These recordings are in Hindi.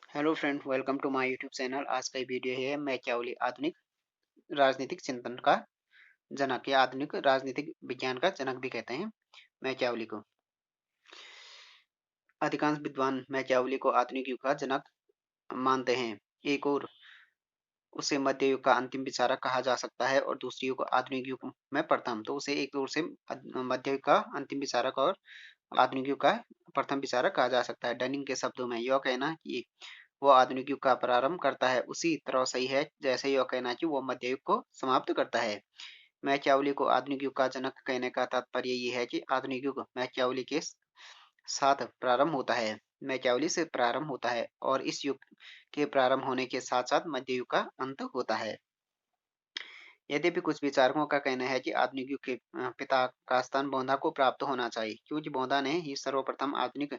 Hello friend, welcome to my YouTube channel. आज का ये वीडियो है मैकियावेली आधुनिक राजनीतिक चिंतन का जनक या आधुनिक राजनीतिक विज्ञान का जनक भी कहते हैं मैकियावेली को। अधिकांश विद्वान मैकियावेली को आधुनिक युग का जनक मानते हैं। एक और उसे मध्य युग का अंतिम विचारक कहा जा सकता है और दूसरी युग आधुनिक युग में प्रथम। तो उसे एक ओर से मध्य युग का अंतिम विचारक और आधुनिक युग का प्रथम विचारक कहा जा सकता है। डनिंग के शब्दों में यह कहना कि वो आधुनिक युग का प्रारंभ करता है उसी तरह सही है जैसे यह कहना कि वो मध्य युग को समाप्त करता है। मैकियावेली को आधुनिक युग का जनक कहने का तात्पर्य ये है कि आधुनिक युग मैकियावेली के साथ प्रारंभ होता है, मैकियावेली से प्रारंभ होता है और इस युग के प्रारंभ होने के साथ साथ मध्य युग का अंत होता है। यद्यपि कुछ विचारकों का कहना है कि आधुनिक युग के पिता का स्थान बौद्धा को प्राप्त होना चाहिए, क्योंकि बौद्धा ने ही सर्वप्रथम आधुनिक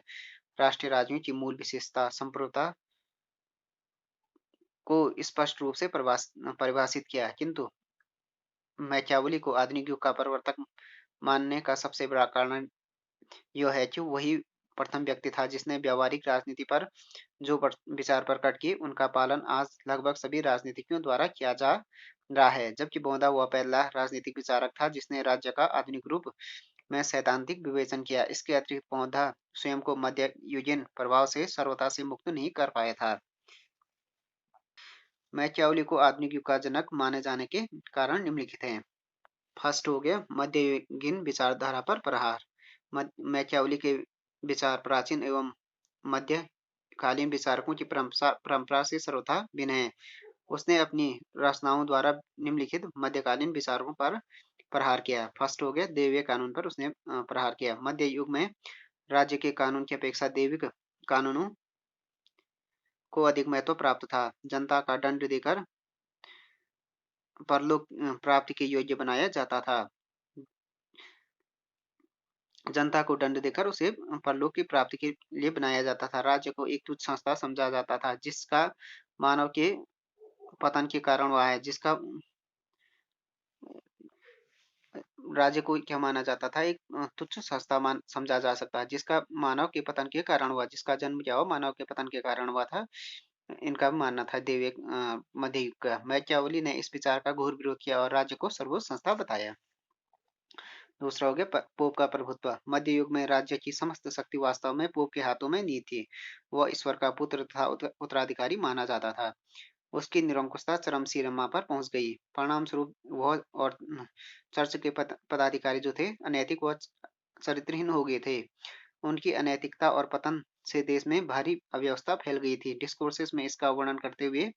राष्ट्रीय राज्यों की मूल विशेषता संप्रभुता को स्पष्ट रूप से परिभाषित किया। किंतु मैकियावेली को आधुनिक युग का प्रवर्तक मानने का सबसे बड़ा कारण यह है कि वही प्रथम व्यक्ति था जिसने व्यावहारिक राजनीति पर जो विचार प्रकट किए उनका पालन आज लगभग सभी राजनीतिज्ञों द्वारा किया जा रहा है, जबकि बौद्धा वह पहला राजनीतिक विचारक था जिसने राज्य का आधुनिक रूप में सैद्धांतिक विवेचन किया। इसके अतिरिक्त बौद्धा स्वयं को मध्य युगीन प्रभाव से सर्वथा से मुक्त नहीं कर पाया था। मैकियावेली को आधुनिक युग का जनक माने जाने के कारण निम्नलिखित हैं। फर्स्ट हो गया मध्ययुगीन विचारधारा पर प्रहार। मैकियावेली के विचार प्राचीन एवं मध्यकालीन विचारकों की परंपरा से सर्वथा भिन्न है। उसने अपनी रचनाओं द्वारा निम्नलिखित मध्यकालीन विचारों पर प्रहार किया। फर्स्ट हो गया दैवीय कानून पर उसने प्रहार किया। मध्य युग में राज्य के कानून की अपेक्षा दैविक कानूनों को अधिक महत्व प्राप्त था। जनता का दंड देकर परलोक प्राप्ति के योग्य बनाया जाता था। जनता को दंड देकर उसे परलोक की प्राप्ति के लिए बनाया जाता था। राज्य को एक तुच्छ संस्था समझा जाता था जिसका मानव के पतन के कारण हुआ है। जिसका राज्य को क्या माना जाता था, एक तुच्छ संस्था मान समझा जा सकता है जिसका मानव के पतन के कारण हुआ, जिसका जन्म क्या हुआ मानव के पतन के कारण हुआ था। इनका मानना था दैवीय मध्य युग का। मैकियावेली ने इस विचार का घोर विरोध किया और राज्य को सर्वोच्च संस्था बताया। दूसरा हो गया पोप का प्रभुत्व। मध्य युग में राज्य की समस्त शक्ति वास्तव में पोप के हाथों में नहीं थी। वह ईश्वर का पुत्र तथा उत्तराधिकारी माना जाता था। उसकी निरंकुशता चरम सीमा पर पहुंच गई। परिणाम स्वरूप वह और चर्च के पदाधिकारी जो थे अनैतिक व चरित्रहीन हो गए थे। उनकी अनैतिकता और पतन से देश में भारी अव्यवस्था फैल गई थी। डिस्कोर्सेस में इसका वर्णन करते हुए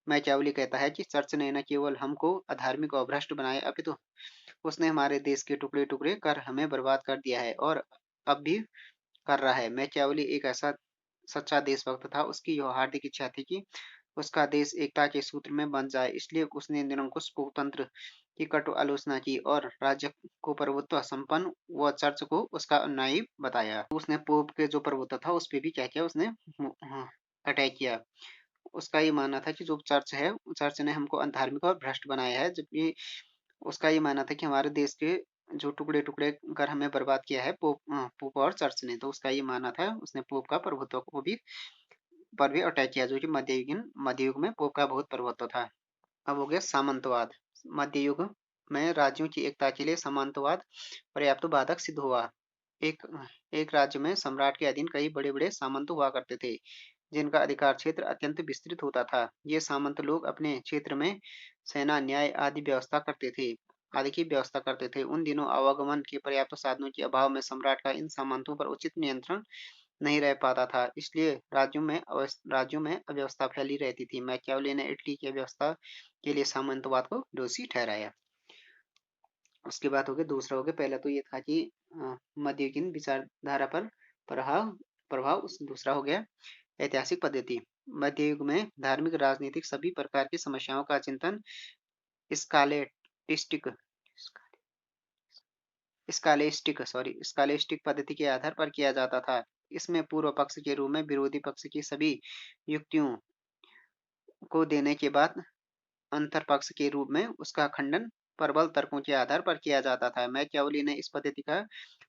मैकियावेली कहता है कि चर्च ने न केवल हमको अधार्मिक और भ्रष्ट बनाया, अपितु उसने हमारे देश के टुकड़े टुकड़े कर हमें बर्बाद कर दिया है और अब भी कर रहा है। मैकियावेली एक ऐसा सच्चा देशभक्त था। उसकी यह हार्दिक इच्छा थी कि उसका देश एकता के सूत्र में बंध जाए। इसलिए उसने निरंकुश पोपतंत्र की कटु आलोचना की और राज्य को प्रभुत्व संपन्न व चर्च को उसका अनुयायी बताया। उसने पोप के जो प्रभुत्व था उस पर भी क्या किया, उसने अटैक किया। उसका ये मानना था कि जो चर्च है, चर्च ने हमको अधार्मिक और भ्रष्ट बनाया है, जबकि उसका ये मानना था कि हमारे देश के जो टुकड़े टुकड़े कर हमें बर्बाद किया है पोप और चर्च ने। तो उसका ये मानना था, उसने पोप का प्रभुत्व को भी पर भी अटैक किया, जो कि मध्य युग में पोप का बहुत प्रभुत्व था। अब हो गया सामंतवाद। मध्य युग में राज्यों की एकता के लिए सामंतवाद पर्याप्त बाधक सिद्ध हुआ। एक एक राज्य में सम्राट के अधीन कई बड़े बड़े सामंत हुआ करते थे जिनका अधिकार क्षेत्र अत्यंत विस्तृत होता था। ये सामंत लोग अपने क्षेत्र में सेना, न्याय आदि व्यवस्था करते थे आदि की व्यवस्था करते थे। उन दिनों आवागमन के पर्याप्त साधनों के अभाव में सम्राट का इन सामंतों पर उचित नियंत्रण नहीं रह पाता था। इसलिए राज्यों में अव्यवस्था फैली रहती थी। मैकियावेली ने इटली की अव्यवस्था के लिए सामंतवाद को दोषी ठहराया। उसके बाद हो गया दूसरा हो गया, पहला तो ये था कि मध्ययुगीन विचारधारा पर प्रभाव प्रभाव उस दूसरा हो गया ऐतिहासिक पद्धति। मध्य युग में धार्मिक राजनीतिक सभी प्रकार की समस्याओं का चिंतन स्कालेटिस्टिक स्कालेस्टिक पद्धति के आधार पर किया जाता था। इसमें पूर्व पक्ष के रूप में विरोधी पक्ष की सभी युक्तियों को देने के बाद अंतर पक्ष के रूप में उसका खंडन प्रबल तर्कों के आधार पर किया जाता था। मैकियावेली ने इस पद्धति का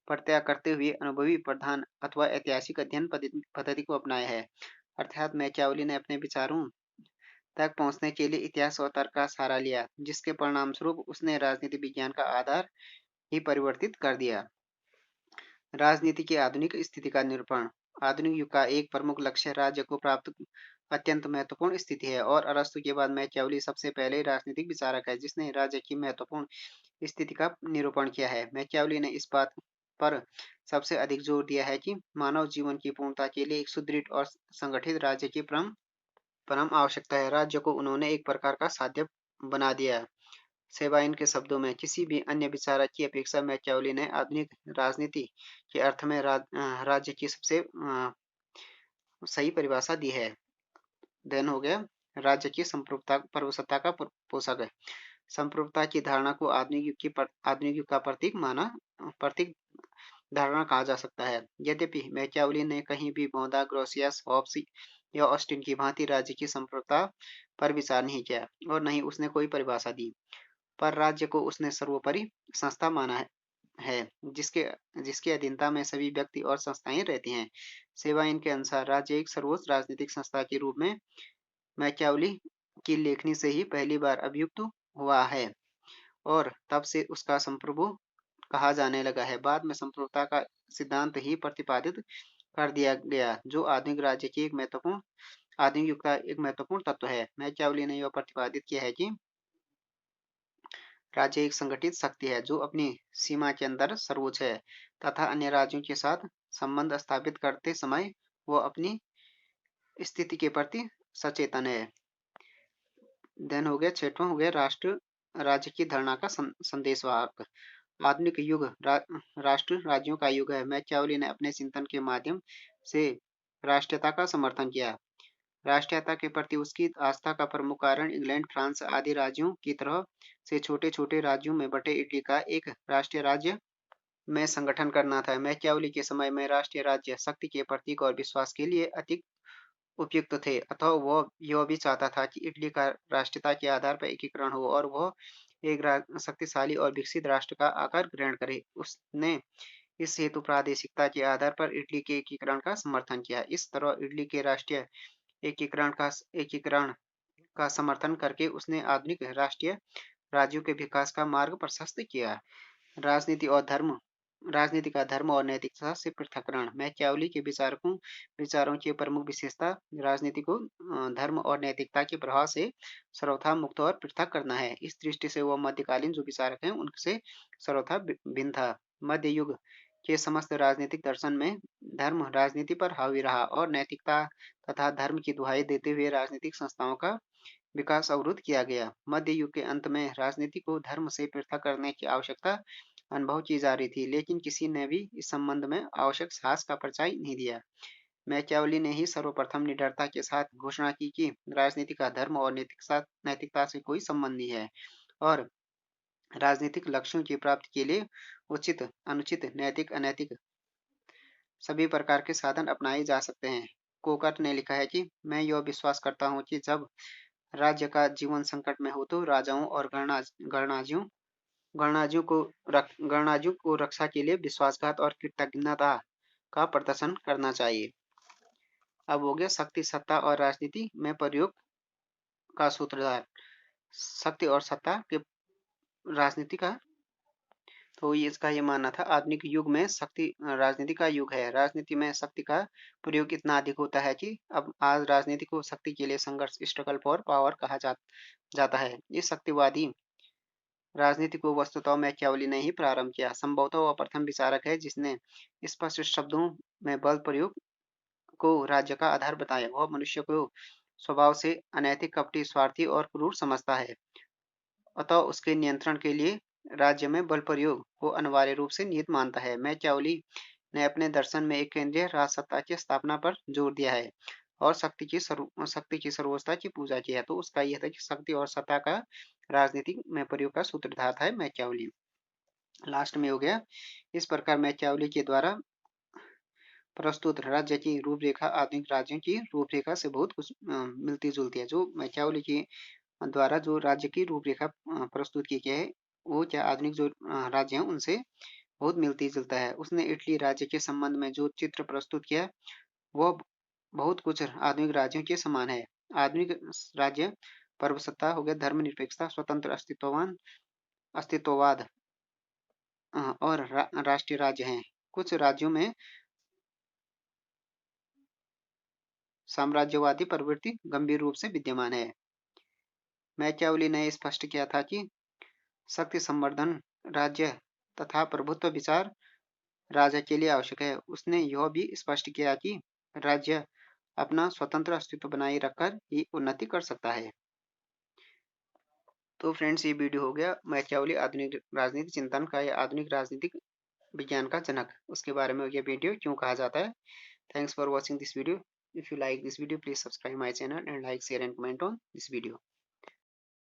प्रत्याग करते हुए अनुभवी प्रधान अथवा ऐतिहासिक अध्ययन पद्धति को अपनाया है। अर्थात मैकियावेली ने अपने विचारों तक पहुंचने के लिए इतिहास और तर्क का सहारा लिया, जिसके परिणामस्वरूप उसने राजनीति विज्ञान का आधार ही परिवर्तित कर दिया। राजनीति की आधुनिक स्थिति का निरूपण। आधुनिक युग का एक प्रमुख लक्ष्य राज्य को प्राप्त अत्यंत महत्वपूर्ण स्थिति है, और अरस्तु के बाद मैकियावेली सबसे पहले राजनीतिक विचारक है जिसने राज्य की महत्वपूर्ण स्थिति का निरूपण किया है। मैकियावेली ने इस बात पर सबसे अधिक जोर दिया है कि मानव जीवन की पूर्णता के लिए एक सुदृढ़ और संगठित राज्य की परम आवश्यकता है। राज्य को उन्होंने एक प्रकार का साध्य बना दिया है। सेबाइन के शब्दों में, किसी भी अन्य विचारक की अपेक्षा मैकियावेली ने आधुनिक राजनीति के अर्थ में राज्य की सबसे सही परिभाषा दी है। देन हो गया राज्य की संप्रभुता सर्वसत्ता का पोषक है। संप्रभुता की धारणा को आधुनिक युग का प्रतीक धारणा कहा जा सकता है। यद्यपि मैकियावेली ने कहीं भी मोदा, ग्रोसियस, हॉब्स या ऑस्टिन की भांति राज्य की संप्रभुता पर विचार नहीं किया, और न ही उसने कोई परिभाषा दी, पर राज्य को उसने सर्वोपरि संस्था माना है जिसके जिसकी अधीनता में सभी व्यक्ति और संस्थाएं रहती हैं। सेवाइन के अनुसार राज्य एक सर्वोच्च राजनीतिक संस्था के रूप में मैकियावेली की लेखनी से ही पहली बार अभियुक्त हुआ है, और तब से उसका संप्रभु कहा जाने लगा है। बाद में संप्रभुता का सिद्धांत ही प्रतिपादित कर दिया गया, जो आधुनिक युग का एक महत्वपूर्ण तत्व है। मैकियावेली ने यह प्रतिपादित किया है कि राज्य एक संगठित शक्ति है जो अपनी सीमा के अंदर सर्वोच्च है, तथा अन्य राज्यों के साथ संबंध स्थापित करते समय वो अपनी स्थिति के प्रति सचेतन है। देन हो गया छठवां हो गया राष्ट्र राज्य की धारणा का संदेशवाहक। आधुनिक युग राष्ट्र राज्यों का युग है। मैकियावेली ने अपने चिंतन के माध्यम से राष्ट्रीयता का समर्थन किया। राष्ट्रीयता के प्रति उसकी आस्था का प्रमुख कारण इंग्लैंड, फ्रांस आदि राज्यों की तरह से छोटे छोटे राज्यों में बटे इटली का एक राष्ट्रीय राज्य में संगठन करना था। मैकियावेली के समय में राष्ट्रीय राज्य शक्ति के प्रतीक और विश्वास के लिए अधिक उपयुक्त थे, अतः वह यह भी चाहता था कि इटली का राष्ट्रीयता के आधार पर एकीकरण हो और वह एक शक्तिशाली और विकसित राष्ट्र का आकार ग्रहण करे। उसने इस हेतु प्रादेशिकता के आधार पर इटली के एकीकरण का समर्थन किया। इस तरह इटली के राष्ट्रीय एकीकरण का समर्थन करके उसने आधुनिक राष्ट्रीय राज्यों के विकास का मार्ग प्रशस्त किया। राजनीति और धर्म राजनीति का धर्म और नैतिकता से पृथक्करण। मैकियावेली के विचारों की प्रमुख विशेषता राजनीति को धर्म और नैतिकता के प्रभाव से सर्वथा मुक्त और पृथक करना है। इस दृष्टि से वह मध्यकालीन जो विचारक हैं उनसे सर्वथा भिन्न था। मध्य युग के समस्त राजनीतिक दर्शन में धर्म राजनीति पर हावी रहा, और नैतिकता तथा धर्म की दुहाई देते हुए राजनीतिक संस्थाओं का विकास अवरुद्ध किया गया। मध्य युग के अंत में राजनीति को धर्म से पृथक करने की आवश्यकता अनुभव की जा रही थी, लेकिन किसी ने भी इस संबंध में आवश्यक साहस का परिचय नहीं दिया। मैकियावेली ने ही सर्वप्रथम निडरता के साथ घोषणा की कि राजनीति का धर्म और नैतिकता से कोई संबंध नहीं है, और राजनीतिक लक्ष्यों की प्राप्ति के लिए उचित, अनुचित, नैतिक, अनैतिक सभी प्रकार के साधन अपनाए जा सकते हैं। कोकट ने लिखा है कि मैं यह विश्वास करता हूँ कि जब राज्य का जीवन संकट में हो तो राजाओं और गणराज्यों को रक्षा के लिए विश्वासघात और कृतज्ञता का प्रदर्शन करना चाहिए। अब हो गया शक्ति, सत्ता और राजनीति में प्रयोग का सूत्रधार। शक्ति और सत्ता के राजनीति का तो इसका ये मानना था आधुनिक युग में शक्ति राजनीति का युग है। राजनीति में शक्ति का प्रयोग इतना अधिक होता है कि अब आज राजनीति को शक्ति के लिए संघर्ष, स्ट्रगल फॉर पावर कहा जाता है। इस शक्तिवादी राजनीति को वस्तुतः मैकियावेली ने ही प्रारंभ किया। संभवतः वह प्रथम विचारक है जिसने स्पष्ट शब्दों में बल प्रयोग को राज्य का आधार बताया। वह मनुष्य को स्वभाव से अनैतिक, कपटी, स्वार्थी और क्रूर समझता है, अतः उसके नियंत्रण के लिए राज्य में बल प्रयोग को अनिवार्य रूप से निहित मानता है। मैकियावेली ने अपने दर्शन में एक केंद्रीय राजसत्ता की स्थापना पर जोर दिया है और शक्ति की सर्वोच्चता की पूजा की है। तो उसका यह था कि शक्ति और सत्ता का राजनीति में प्रयोग का सूत्रधार था मैकियावेली। लास्ट में हो गया इस प्रकार मैकियावेली के द्वारा प्रस्तुत राज्य की रूपरेखा आधुनिक राज्यों की रूपरेखा से बहुत कुछ मिलती जुलती है। जो मैकियावेली की द्वारा जो राज्य की रूपरेखा प्रस्तुत की गई है वो क्या आधुनिक जो राज्य हैं उनसे बहुत मिलती जुलता है। उसने इटली राज्य के संबंध में जो चित्र प्रस्तुत किया वह बहुत कुछ आधुनिक राज्यों के समान है। आधुनिक राज्य सर्वसत्ता हो गया, धर्मनिरपेक्षता, स्वतंत्र अस्तित्ववाद और राष्ट्रीय राज्य हैं। कुछ राज्यों में साम्राज्यवादी प्रवृत्ति गंभीर रूप से विद्यमान है। मैकियावेली ने स्पष्ट किया था कि शक्ति संवर्धन राज्य तथा प्रभुत्व विचार राजा के लिए आवश्यक है। उसने यह भी स्पष्ट किया कि राज्य अपना स्वतंत्र अस्तित्व बनाए रखकर ही उन्नति कर सकता है। तो फ्रेंड्स, ये वीडियो हो गया मैकियावेली आधुनिक राजनीति चिंतन का या आधुनिक राजनीतिक विज्ञान का जनक, उसके बारे में यह वीडियो क्यों कहा जाता है। Thanks for watching this video. If you like this video, please subscribe my channel and like, share and comment on this video.